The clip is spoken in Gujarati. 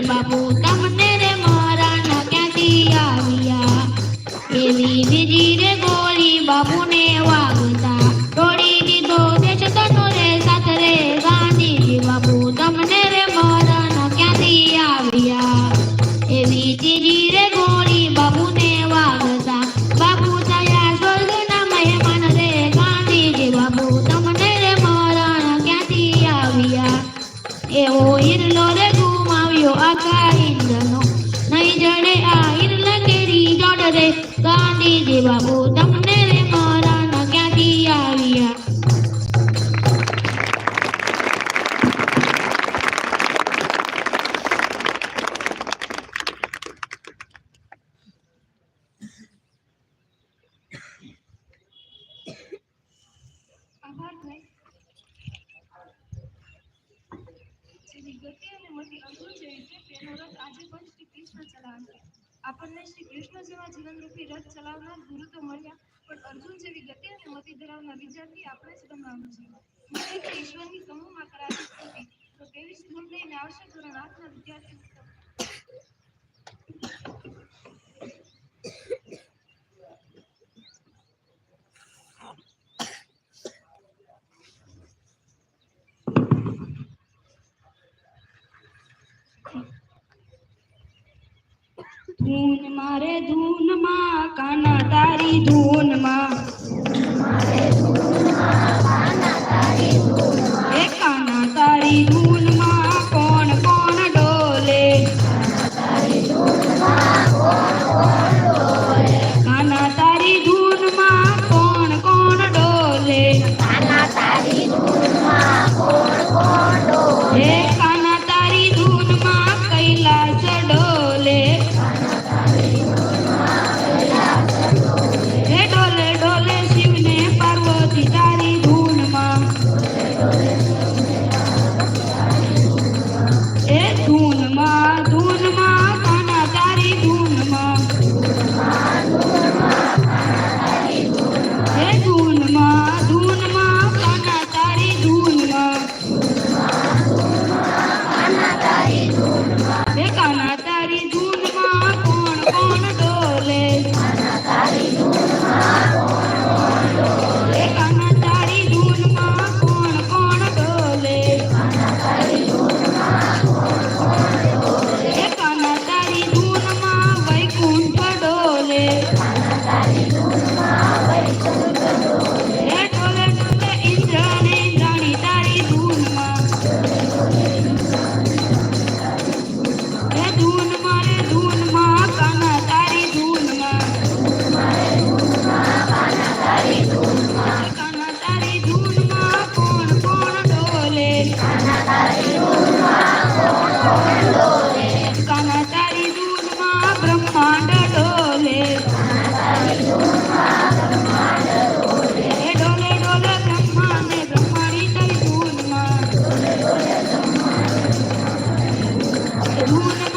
બાપુ તમને રે મરણ ક્યાંથી આવ્યા એવી બીજી રે ગોળી બાપુને વાગતા તોડી દીધો દેશ તનો રે સાથ રે ગાંધીજી બાપુ તમને રે મરણ ક્યાંથી આવ્યા એવી ત્રીજી રે ગોળી બાપુને વાગતા બાપુ થયા સ્વર્ગના મહેમાન રે ગાંધીજી બાપુ તમને રે મરણ ક્યાંથી આવ્યા એવો હિરલો રે ગુમાવ્યો આખા હિંદનો નહીં જડે આ હિરલ કેરી જોડ રે ગાંધીજી બાપુ તમને રે મરણ ક્યાંથી આવ્યા આપણને શ્રી કૃષ્ણ જેવા જીવનરૂપી રથ ચલાવનાર ગુરુ તો મળ્યા પણ અર્જુન જેવી ગતિ અને મતિ ધરાવનાર વિદ્યાર્થી આપણે જ બનાવવું જોઈએ ઈશ્વરની સમૂહમાં કરાવી સ્તુતિ તો તેવી જ ધૂન લઈને આવશે ધોરણ 8ના વિદ્યાર્થી ધૂન મારે ધૂન માં કાના તારી ધૂન માં એ કાના તારી ધૂન માં કોણ કોણ ડોલે કાના તારી ધૂન માં કોણ કોણ ડોલે હે કાના તારી ધૂન માં કૈલાસ ડોલે ડોલે ડોલે શિવને પાર્વતી તારી ધૂનમાં એ ધૂનમાં ધૂનમાં કાના તારી ધૂનમાં એ ધૂનમાં ધૂનમાં કાના તારી ધૂનમાં એ કાના તારી ધૂનમાં કોણ કોણ ડોલે એ કાના તારી ધૂનમાં કોણ કોણ ડોલે એ કાના તારી ધૂનમાં વૈકુંઠ ડોલે એ ડોલે ડોલે ઇન્દ્ર ને ઇન્દ્રાણી તારી ધૂનમાં એ ધૂન મારે ધૂનમાં કાના તારી ધૂનમાં કાના તારી ધૂનમાં કોણ કોણ ડોલે કાના તારી ધૂનમાં બ્રહ્માંડ ડોલે એ ડોલે ડોલે બ્રહ્માંડ ને બ્રહ્માણી તારી ધૂનમાં ધૂન